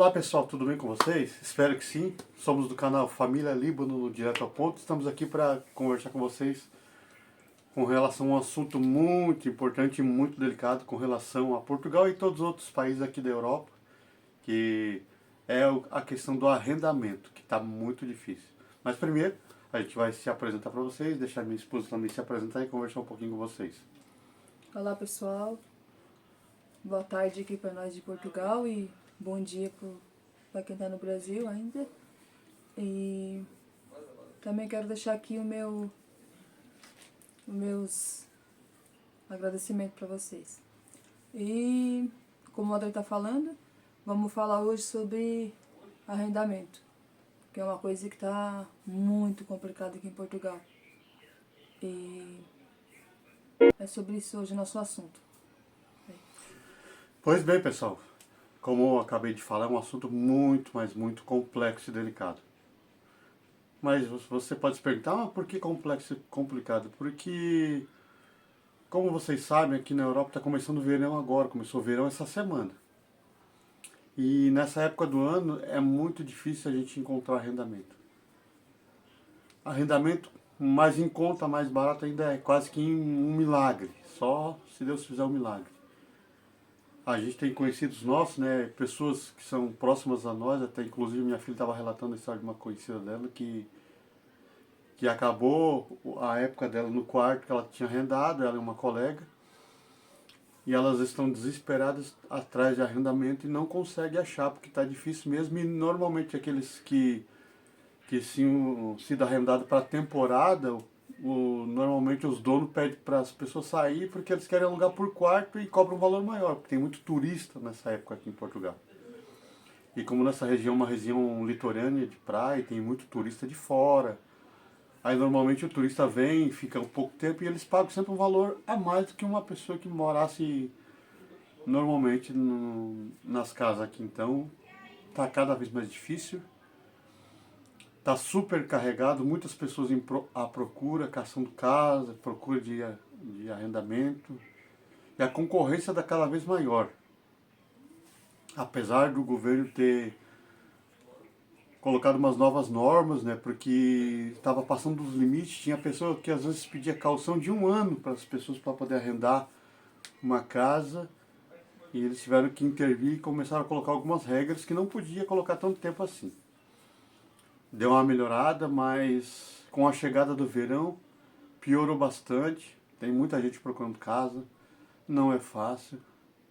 Olá pessoal, tudo bem com vocês? Espero que sim. Somos do canal Família Líbano no Direto ao Ponto. Estamos aqui para conversar com vocês com relação a um assunto muito importante e muito delicado com relação a Portugal e todos os outros países aqui da Europa, que é a questão do arrendamento, que está muito difícil. Mas primeiro, a gente vai se apresentar para vocês, deixar minha esposa também se apresentar e conversar um pouquinho com vocês. Olá pessoal, boa tarde aqui para nós de Portugal e bom dia para quem está no Brasil ainda. E também quero deixar aqui os meus agradecimentos para vocês. E como o André está falando, vamos falar hoje sobre arrendamento, que é uma coisa que está muito complicada aqui em Portugal. E é sobre isso hoje o nosso assunto. Pois bem, pessoal, como eu acabei de falar, é um assunto muito, mas muito complexo e delicado. Mas você pode se perguntar, por que complexo e complicado? Porque, como vocês sabem, aqui na Europa está começando o verão agora, começou o verão essa semana. E nessa época do ano é muito difícil a gente encontrar arrendamento. Arrendamento mais em conta, mais barato ainda é quase que um milagre, só se Deus fizer um milagre. A gente tem conhecidos nossos, né, pessoas que são próximas a nós, até inclusive minha filha estava relatando a história de uma conhecida dela que acabou a época dela no quarto que ela tinha arrendado, ela é uma colega, e elas estão desesperadas atrás de arrendamento e não conseguem achar, porque está difícil mesmo, e normalmente aqueles que sim, sido arrendado para temporada, normalmente os donos pedem para as pessoas sair porque eles querem alugar por quarto e cobram um valor maior, porque tem muito turista nessa época aqui em Portugal. E como nessa região é uma região litorânea de praia, tem muito turista de fora. Aí normalmente o turista vem, fica um pouco tempo e eles pagam sempre um valor a mais do que uma pessoa que morasse normalmente nas casas aqui. Então está cada vez mais difícil. Está super carregado, muitas pessoas à procura, caçando casa, procura de arrendamento. E a concorrência está cada vez maior. Apesar do governo ter colocado umas novas normas, né, porque estava passando dos limites, tinha pessoa que às vezes pedia caução de 1 ano para as pessoas para poder arrendar uma casa, e eles tiveram que intervir e começaram a colocar algumas regras que não podia colocar tanto tempo assim. Deu uma melhorada, mas com a chegada do verão piorou bastante. Tem muita gente procurando casa, não é fácil.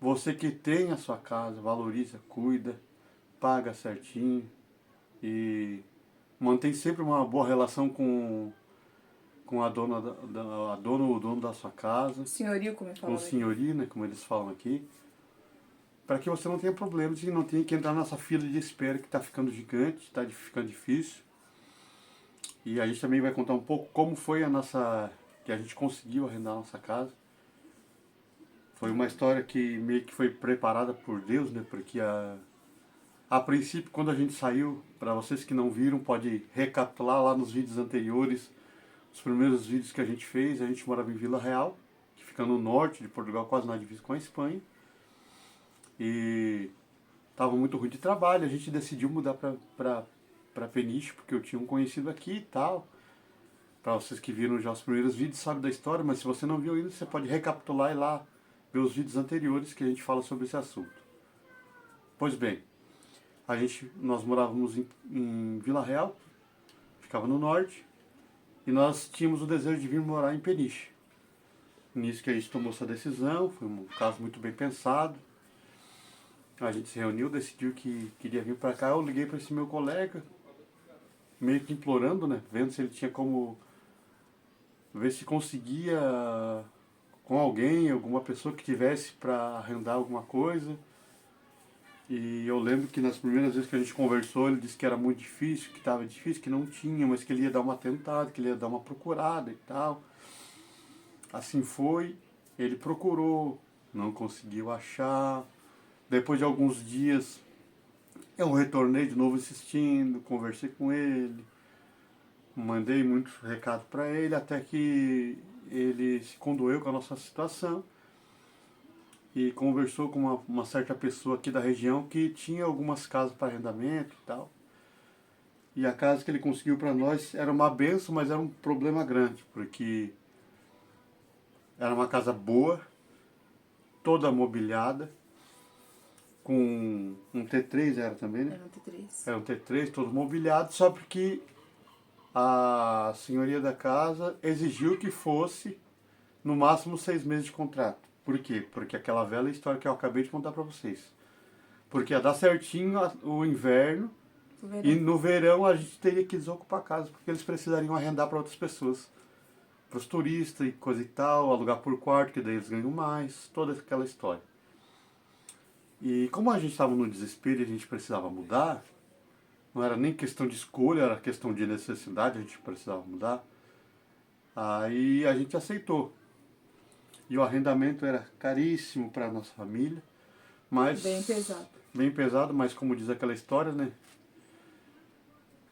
Você que tem a sua casa, valoriza, cuida, paga certinho e mantém sempre uma boa relação com a dona, a dona ou o dono da sua casa, Senhorio, como eu com o falava aqui. senhorio, né, como eles falam aqui, para que você não tenha problemas e não tenha que entrar nessa fila de espera que está ficando gigante, está ficando difícil. E a gente também vai contar um pouco como foi que a gente conseguiu arrendar a nossa casa. Foi uma história que meio que foi preparada por Deus, né, porque a princípio, quando a gente saiu, para vocês que não viram, pode recapitular lá nos vídeos anteriores, os primeiros vídeos que a gente morava em Vila Real, que fica no norte de Portugal, quase na divisa com a Espanha. E estava muito ruim de trabalho, a gente decidiu mudar para Peniche, porque eu tinha um conhecido aqui e tal. Para vocês que viram já os primeiros vídeos, sabem da história, mas se você não viu ainda, você pode recapitular e lá ver os vídeos anteriores que a gente fala sobre esse assunto. Pois bem, nós morávamos em Vila Real, ficava no norte, e nós tínhamos o desejo de vir morar em Peniche. Nisso que a gente tomou essa decisão, foi um caso muito bem pensado. A gente se reuniu, decidiu que queria vir para cá. Eu liguei para esse meu colega, meio que implorando, né, vendo se ele tinha como ver se conseguia com alguém, alguma pessoa que tivesse para arrendar alguma coisa. E eu lembro que nas primeiras vezes que a gente conversou, ele disse que era muito difícil, que estava difícil, que não tinha, mas que ele ia dar uma tentada, que ele ia dar uma procurada e tal. Assim foi, ele procurou, não conseguiu achar. Depois de alguns dias, eu retornei de novo insistindo, conversei com ele, mandei muitos recados para ele, até que ele se condoeu com a nossa situação e conversou com uma certa pessoa aqui da região que tinha algumas casas para arrendamento e tal. E a casa que ele conseguiu para nós era uma benção, mas era um problema grande, porque era uma casa boa, toda mobiliada, com um T3 era também, né? Era um T3. Era um T3 todo mobiliado, só porque a senhoria da casa exigiu que fosse no máximo 6 meses de contrato. Por quê? Porque aquela velha história que eu acabei de contar para vocês. Porque ia dar certinho o inverno e no verão a gente teria que desocupar a casa, porque eles precisariam arrendar para outras pessoas. Para os turistas e coisa e tal, alugar por quarto, que daí eles ganham mais, toda aquela história. E como a gente estava no desespero e a gente precisava mudar, não era nem questão de escolha, era questão de necessidade, a gente precisava mudar, aí a gente aceitou. E o arrendamento era caríssimo para a nossa família, mas... Bem pesado. Bem pesado, mas como diz aquela história, né?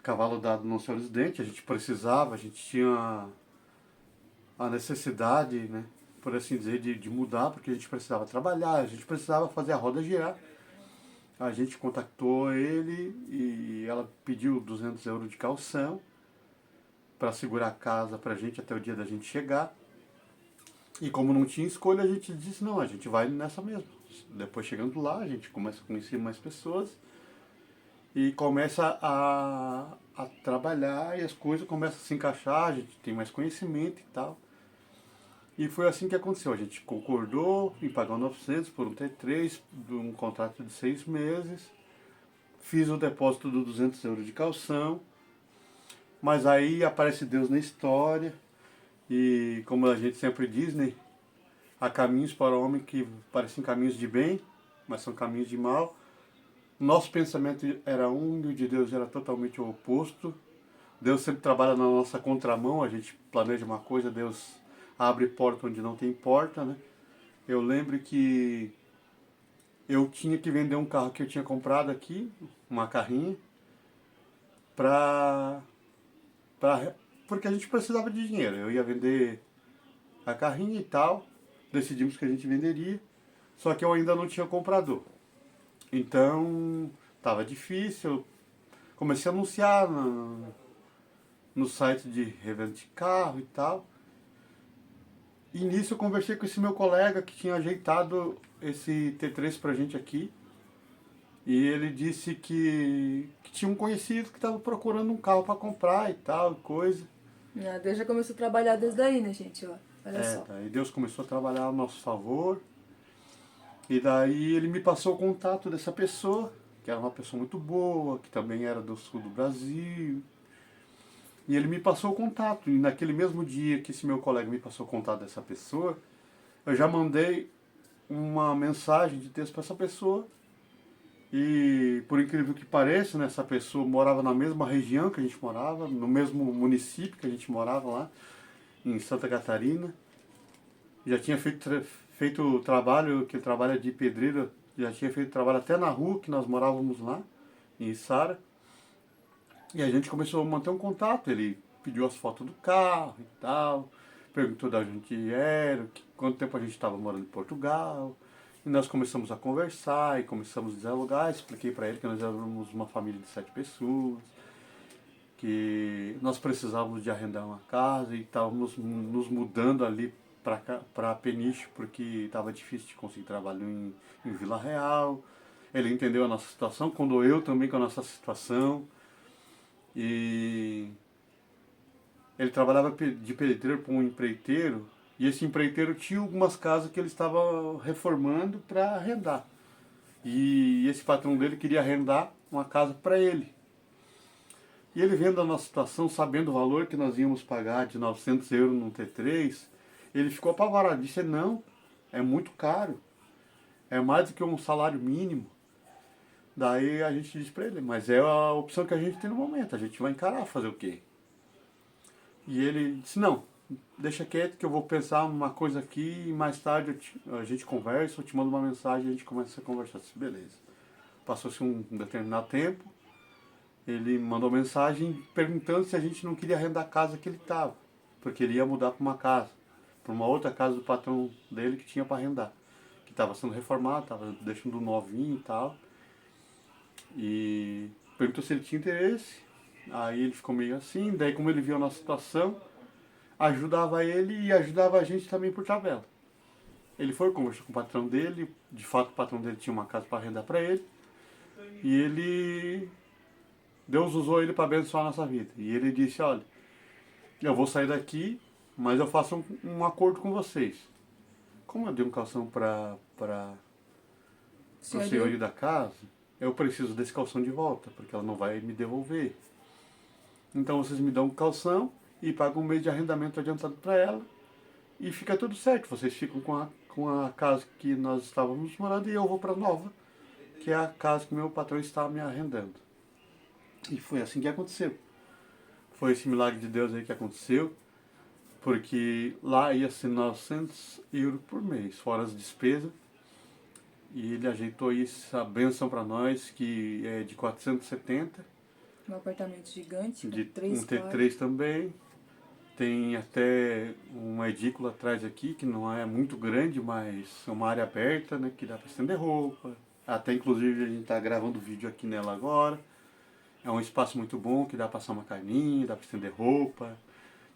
Cavalo dado não se olha os dentes, a gente precisava, a gente tinha a necessidade, né? Por assim dizer, de mudar, porque a gente precisava trabalhar, a gente precisava fazer a roda girar. A gente contactou ele e ela pediu 200 euros de calção para segurar a casa para a gente até o dia da gente chegar. E como não tinha escolha, a gente disse, não, a gente vai nessa mesmo. Depois chegando lá, a gente começa a conhecer mais pessoas e começa a trabalhar e as coisas começam a se encaixar, a gente tem mais conhecimento e tal. E foi assim que aconteceu. A gente concordou em pagar 900 por um T3, de um contrato de 6 meses. Fiz o depósito de 200 euros de calção. Mas aí aparece Deus na história. E como a gente sempre diz, né? Há caminhos para o homem que parecem caminhos de bem, mas são caminhos de mal. Nosso pensamento era um e o de Deus era totalmente o oposto. Deus sempre trabalha na nossa contramão. A gente planeja uma coisa, Deus abre porta onde não tem porta, né? Eu lembro que eu tinha que vender um carro que eu tinha comprado aqui, uma carrinha, pra, porque a gente precisava de dinheiro. Eu ia vender a carrinha e tal, decidimos que a gente venderia, só que eu ainda não tinha comprador. Então, estava difícil, eu comecei a anunciar no site de revenda de carro e tal. E nisso eu conversei com esse meu colega que tinha ajeitado esse T3 pra gente aqui. E ele disse que tinha um conhecido que estava procurando um carro para comprar e tal, coisa. Deus já começou a trabalhar desde aí, né, gente? Ó, olha só. Daí Deus começou a trabalhar a nosso favor. E daí ele me passou o contato dessa pessoa, que era uma pessoa muito boa, que também era do sul do Brasil. E ele me passou o contato. E naquele mesmo dia que esse meu colega me passou o contato dessa pessoa, eu já mandei uma mensagem de texto para essa pessoa. E por incrível que pareça, né, essa pessoa morava na mesma região que a gente morava, no mesmo município que a gente morava lá, em Santa Catarina. Já tinha feito o trabalho, que ele trabalha de pedreiro, já tinha feito trabalho até na rua que nós morávamos lá, em Içara. E a gente começou a manter um contato, ele pediu as fotos do carro e tal, perguntou da gente era, quanto tempo a gente estava morando em Portugal. E nós começamos a conversar e começamos a dialogar, expliquei para ele que nós éramos uma família de 7 pessoas, que nós precisávamos de arrendar uma casa e estávamos nos mudando ali para Peniche, porque estava difícil de conseguir trabalho em Vila Real. Ele entendeu a nossa situação, quando eu também com a nossa situação. E ele trabalhava de pedreiro para um empreiteiro, e esse empreiteiro tinha algumas casas que ele estava reformando para arrendar. E esse patrão dele queria arrendar uma casa para ele. E ele vendo a nossa situação, sabendo o valor que nós íamos pagar de 900 euros num T3, ele ficou apavorado, disse, não, é muito caro, é mais do que um salário mínimo. Daí a gente disse para ele, mas é a opção que a gente tem no momento, a gente vai encarar, fazer o quê? E ele disse, não, deixa quieto que eu vou pensar numa coisa aqui e mais tarde a gente conversa, eu te mando uma mensagem e a gente começa a conversar. Eu disse, beleza. Passou-se um determinado tempo, ele mandou mensagem perguntando se a gente não queria arrendar a casa que ele estava, porque ele ia mudar para uma casa, para uma outra casa do patrão dele que tinha para arrendar, que estava sendo reformado, estava deixando novinho e tal. E perguntou se ele tinha interesse. Aí ele ficou meio assim, daí como ele viu a nossa situação, ajudava ele e ajudava a gente também por tabela. Ele foi, conversou com o patrão dele, de fato o patrão dele tinha uma casa para arrendar para ele, e ele, Deus usou ele para abençoar a nossa vida. E ele disse, olha, eu vou sair daqui, mas eu faço um acordo com vocês. Como eu dei um calção para o senhorio da casa, eu preciso desse calção de volta, porque ela não vai me devolver. Então vocês me dão um calção e pagam um mês de arrendamento adiantado para ela e fica tudo certo. Vocês ficam com a casa que nós estávamos morando e eu vou para nova, que é a casa que meu patrão estava me arrendando. E foi assim que aconteceu. Foi esse milagre de Deus aí que aconteceu, porque lá ia ser 900 euros por mês, fora as despesas. E ele ajeitou isso, a benção para nós, que é de 470. Um apartamento gigante, com De 3 um quartos. T3 também. Tem até uma edícula atrás aqui, que não é muito grande, mas é uma área aberta, né? Que dá para estender roupa. Até inclusive a gente está gravando vídeo aqui nela agora. É um espaço muito bom, que dá para passar uma carninha, dá para estender roupa.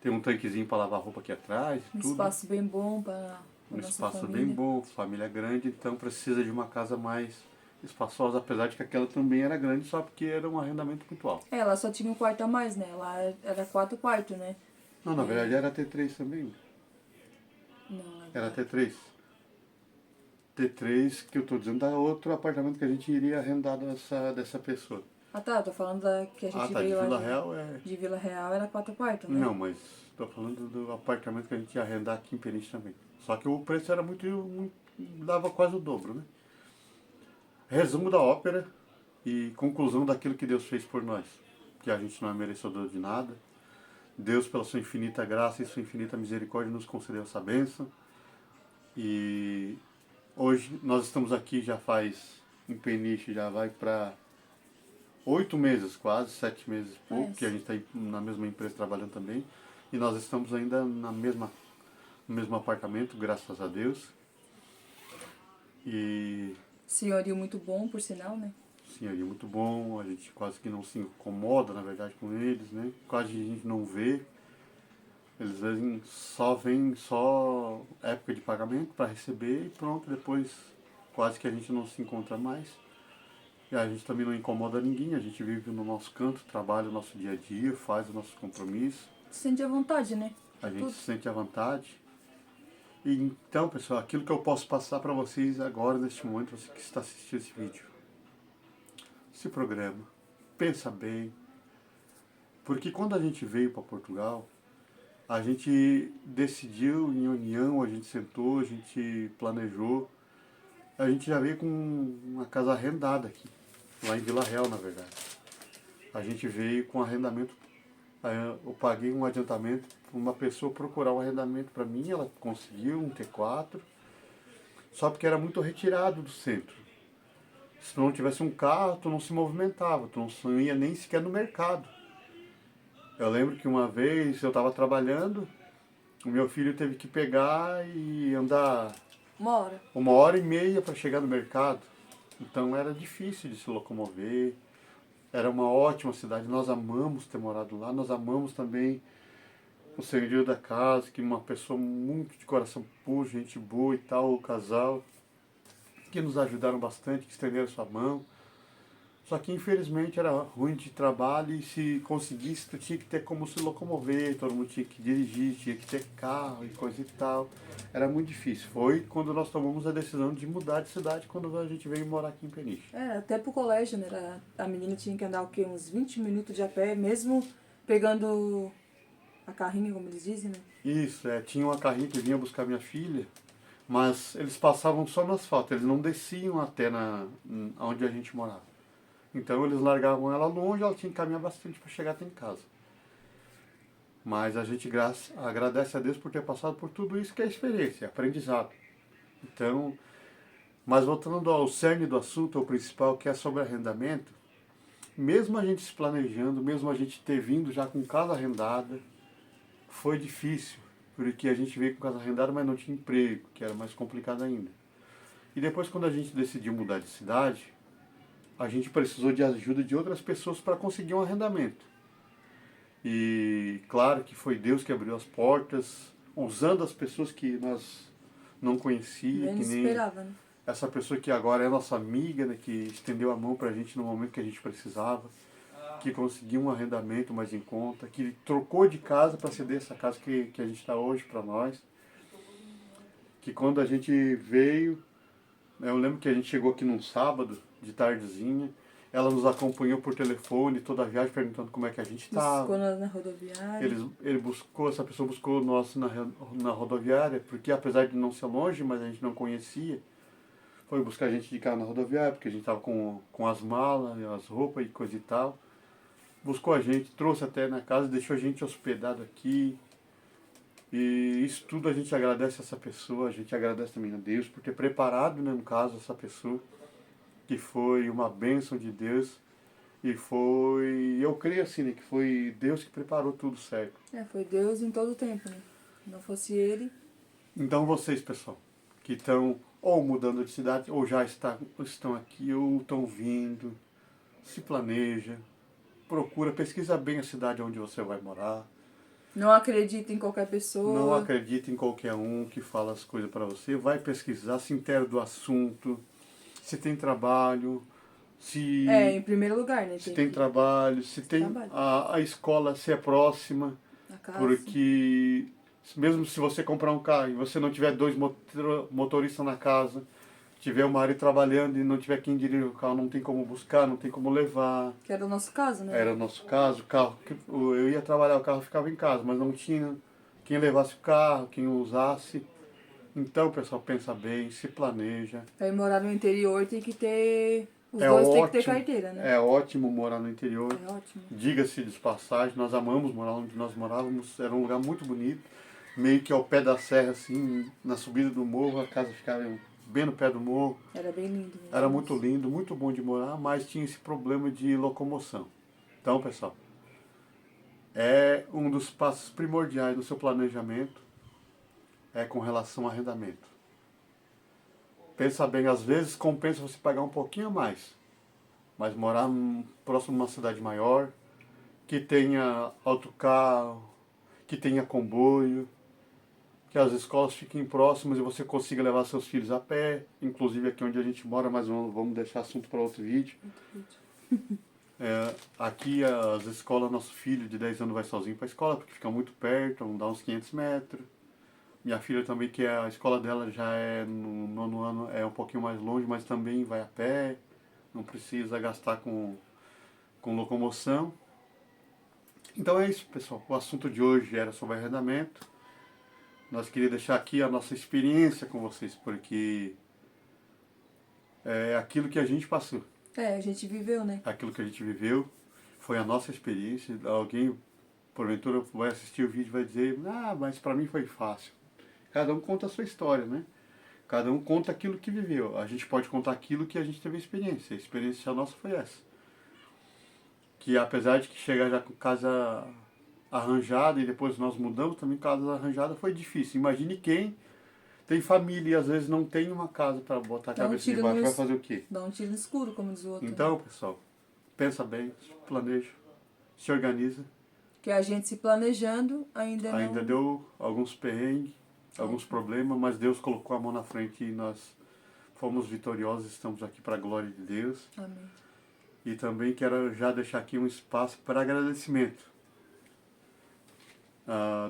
Tem um tanquezinho para lavar roupa aqui atrás. Um tudo. espaço bem bom para Um nossa espaço família. bem bom, família grande, então precisa de uma casa mais espaçosa, apesar de que aquela também era grande, só porque era um arrendamento muito alto. É, ela só tinha um quarto a mais, né? Lá era 4 quartos, né? Não, na verdade era T3 também. Não, Era T3. T3, que eu tô dizendo, é outro apartamento que a gente iria arrendar dessa pessoa. Ah tá, eu tô falando da que a gente Ah, tá, de veio lá Vila Real de Vila Real era 4 quartos, né? Não, mas tô falando do apartamento que a gente ia arrendar aqui em Peniche também. Só que o preço era muito dava quase o dobro, né? Resumo da ópera e conclusão daquilo que Deus fez por nós. Que a gente não é merecedor de nada. Deus, pela sua infinita graça e sua infinita misericórdia, nos concedeu essa bênção. E hoje nós estamos aqui já faz, em Peniche, já vai para 8 meses quase, 7 meses e pouco, que a gente está na mesma empresa trabalhando também. E nós estamos ainda no mesmo apartamento, graças a Deus. E Senhorio muito bom, por sinal, né? senhoria muito bom, a gente quase que não se incomoda, na verdade, com eles, né? Quase a gente não vê. Eles vêm só época de pagamento para receber e pronto, depois quase que a gente não se encontra mais. E a gente também não incomoda ninguém, a gente vive no nosso canto, trabalha o nosso dia a dia, faz o nosso compromisso. Se sente à vontade, né? A gente se sente à vontade. E então, pessoal, aquilo que eu posso passar para vocês agora, neste momento, você que está assistindo esse vídeo. Se programa, pensa bem. Porque quando a gente veio para Portugal, a gente decidiu em união, a gente sentou, a gente planejou. A gente já veio com uma casa arrendada aqui, lá em Vila Real, na verdade. A gente veio com arrendamento. Eu paguei um adiantamento para uma pessoa procurar um arrendamento para mim, ela conseguiu um T4, só porque era muito retirado do centro. Se tu não tivesse um carro, tu não se movimentava, tu não ia nem sequer no mercado. Eu lembro que uma vez eu estava trabalhando, o meu filho teve que pegar e andar 1h30 para chegar no mercado. Então era difícil de se locomover. Era uma ótima cidade, nós amamos ter morado lá, nós amamos também o senhorio da casa, que uma pessoa muito de coração puro, gente boa e tal, o casal, que nos ajudaram bastante, que estenderam sua mão. Só que infelizmente era ruim de trabalho e se conseguisse tu tinha que ter como se locomover, todo mundo tinha que dirigir, tinha que ter carro e coisa e tal. Era muito difícil. Foi quando nós tomamos a decisão de mudar de cidade, quando a gente veio morar aqui em Peniche. Até pro colégio, né? A menina tinha que andar o quê? Uns 20 minutos de a pé, mesmo pegando a carrinha, como eles dizem, né? Isso, tinha uma carrinha que vinha buscar minha filha, mas eles passavam só no asfalto, eles não desciam até onde a gente morava. Então eles largavam ela longe, ela tinha que caminhar bastante para chegar até em casa. Mas a gente agradece a Deus por ter passado por tudo isso, que é experiência, é aprendizado. Então, mas voltando ao cerne do assunto, ao principal, que é sobre arrendamento, mesmo a gente se planejando, mesmo a gente ter vindo já com casa arrendada, foi difícil, porque a gente veio com casa arrendada, mas não tinha emprego, que era mais complicado ainda. E depois, quando a gente decidiu mudar de cidade, a gente precisou de ajuda de outras pessoas para conseguir um arrendamento. E claro que foi Deus que abriu as portas, usando as pessoas que nós não conhecia, Nem que nem esperava, né? essa pessoa que agora é nossa amiga, né, que estendeu a mão para a gente no momento que a gente precisava, que conseguiu um arrendamento mais em conta, que trocou de casa para ceder essa casa que a gente está hoje para nós. Que quando a gente veio, eu lembro que a gente chegou aqui num sábado, de tardezinha, ela nos acompanhou por telefone toda a viagem, perguntando como é que a gente estava. Buscou nós na rodoviária. Essa pessoa buscou nós na rodoviária, porque apesar de não ser longe, mas a gente não conhecia, foi buscar a gente de carro na rodoviária, porque a gente estava com as malas, as roupas e coisa e tal. Buscou a gente, trouxe até na casa, deixou a gente hospedado aqui. E isso tudo a gente agradece a essa pessoa, a gente agradece também a Deus por ter preparado, né, no caso, essa pessoa, que foi uma bênção de Deus. E foi, eu creio assim, né, que foi Deus que preparou tudo certo. Foi Deus em todo o tempo, né? Se não fosse Ele. Então vocês, pessoal, que estão ou mudando de cidade, ou já estão aqui, ou estão vindo, se planeja, procura, pesquisa bem a cidade onde você vai morar. Não acredita em qualquer pessoa. Não acredita em qualquer um que fala as coisas para você. Vai pesquisar, se inteira do assunto, se tem trabalho, se... em primeiro lugar, né? Se tem trabalho, se tem a escola, se é próxima. A casa. Porque mesmo se você comprar um carro e você não tiver dois motoristas na casa, tiver o marido trabalhando e não tiver quem dirigir o carro, não tem como buscar, não tem como levar. Que era o nosso caso, né? Era o nosso caso, o carro, eu ia trabalhar, o carro ficava em casa, mas não tinha quem levasse o carro, quem o usasse. Então, pessoal, pensa bem, se planeja. Para ir morar no interior tem que ter... Os dois tem que ter carteira, né? É ótimo morar no interior. É ótimo. Diga-se de passagem, nós amamos morar onde nós morávamos, era um lugar muito bonito. Meio que ao pé da serra, assim, na subida do morro, a casa ficava bem no pé do morro. Era bem lindo mesmo. Era muito lindo, muito bom de morar, mas tinha esse problema de locomoção. Então, pessoal, é um dos passos primordiais do seu planejamento é com relação ao arrendamento. Pensa bem, às vezes compensa você pagar um pouquinho a mais, mas morar próximo de uma cidade maior, que tenha autocarro, que tenha comboio, que as escolas fiquem próximas e você consiga levar seus filhos a pé, inclusive aqui onde a gente mora, mas vamos deixar assunto para outro vídeo. Aqui as escolas, nosso filho de 10 anos vai sozinho para a escola, porque fica muito perto, dá uns 500 metros. Minha filha também, que a escola dela já é no 9º ano, é um pouquinho mais longe, mas também vai a pé, não precisa gastar com locomoção. Então é isso, pessoal. O assunto de hoje era sobre arrendamento. Nós queríamos deixar aqui a nossa experiência com vocês, porque é aquilo que a gente passou. A gente viveu, né? Aquilo que a gente viveu foi a nossa experiência. Alguém, porventura, vai assistir o vídeo e vai dizer, mas para mim foi fácil. Cada um conta a sua história, né? Cada um conta aquilo que viveu. A gente pode contar aquilo que a gente teve experiência. A experiência nossa foi essa. Que apesar de que chegar já com casa arranjada e depois nós mudamos também, casa arranjada foi difícil. Imagine quem tem família e às vezes não tem uma casa para botar a cabeça debaixo. Vai fazer o quê? Dá um tiro no escuro, como diz o outro. Então, pessoal, pensa bem, planeja, se organiza. Que a gente se planejando ainda deu alguns perrengues, alguns problemas, mas Deus colocou a mão na frente e nós fomos vitoriosos, estamos aqui para a glória de Deus. Amém. E também quero já deixar aqui um espaço para agradecimento.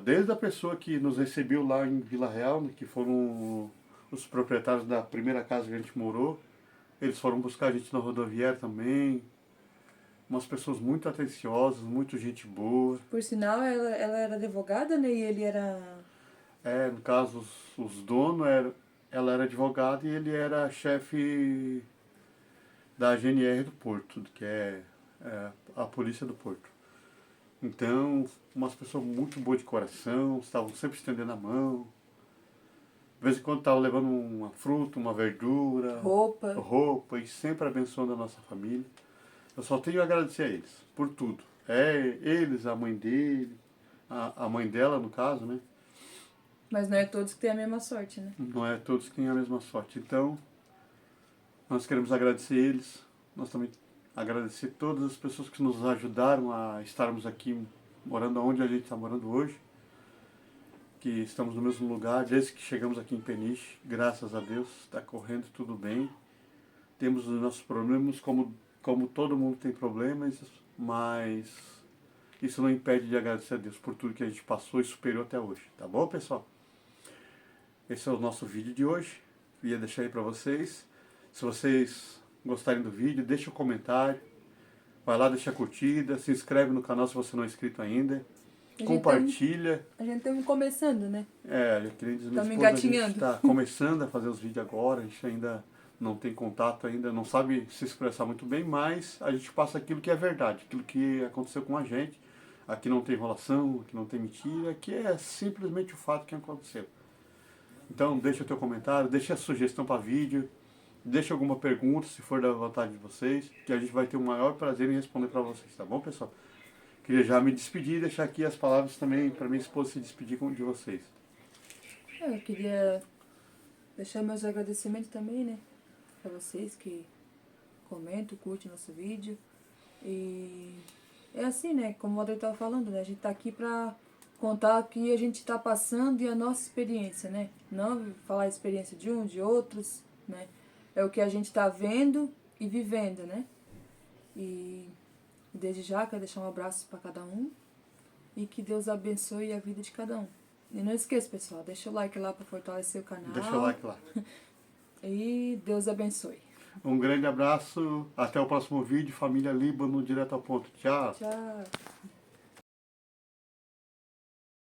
Desde a pessoa que nos recebeu lá em Vila Real, né, que foram os proprietários da primeira casa que a gente morou, eles foram buscar a gente na rodoviária também. Umas pessoas muito atenciosas, muito gente boa. Por sinal, ela era advogada, né? E ele era... No caso, os donos, ela era advogada e ele era chefe da GNR do Porto, que é a polícia do Porto. Então, umas pessoas muito boas de coração, estavam sempre estendendo a mão. De vez em quando estavam levando uma fruta, uma verdura, roupa e sempre abençoando a nossa família. Eu só tenho a agradecer a eles por tudo. Eles, a mãe dele, a mãe dela, no caso, né? Mas não é todos que têm a mesma sorte, né? Não é todos que têm a mesma sorte. Então, Nós queremos agradecer eles, nós também agradecer todas as pessoas que nos ajudaram a estarmos aqui morando onde a gente está morando hoje, que estamos no mesmo lugar desde que chegamos aqui em Peniche, graças a Deus, está correndo tudo bem. Temos os nossos problemas, como todo mundo tem problemas, mas isso não impede de agradecer a Deus por tudo que a gente passou e superou até hoje, tá bom, pessoal? Esse é o nosso vídeo de hoje, ia deixar aí para vocês. Se vocês gostarem do vídeo, deixa um comentário, vai lá, deixa a curtida, se inscreve no canal se você não é inscrito ainda, compartilha. A gente estamos começando, né? Que nem diz minha Estamos esposa, a gente engatinhando. está começando a fazer os vídeos agora, a gente ainda não tem contato ainda, não sabe se expressar muito bem, mas a gente passa aquilo que é verdade, aquilo que aconteceu com a gente. Aqui não tem enrolação, aqui não tem mentira, aqui é simplesmente o fato que aconteceu. Então deixa o teu comentário, deixa a sugestão para vídeo, deixa alguma pergunta, se for da vontade de vocês, que a gente vai ter o maior prazer em responder para vocês, tá bom, pessoal? Queria já me despedir e deixar aqui as palavras também para minha esposa se despedir de vocês. Eu queria deixar meus agradecimentos também, né? Para vocês que comentam, curtem nosso vídeo. E é assim, né? Como o André estava falando, né? A gente tá aqui para contar o que a gente está passando e a nossa experiência, né? Não falar a experiência de um, de outros, né? É o que a gente está vendo e vivendo, né? E desde já quero deixar um abraço para cada um e que Deus abençoe a vida de cada um. E não esqueça, pessoal, deixa o like lá para fortalecer o canal. Deixa o like lá. E Deus abençoe. Um grande abraço, até o próximo vídeo, família Líbano, direto ao ponto. Tchau. Tchau.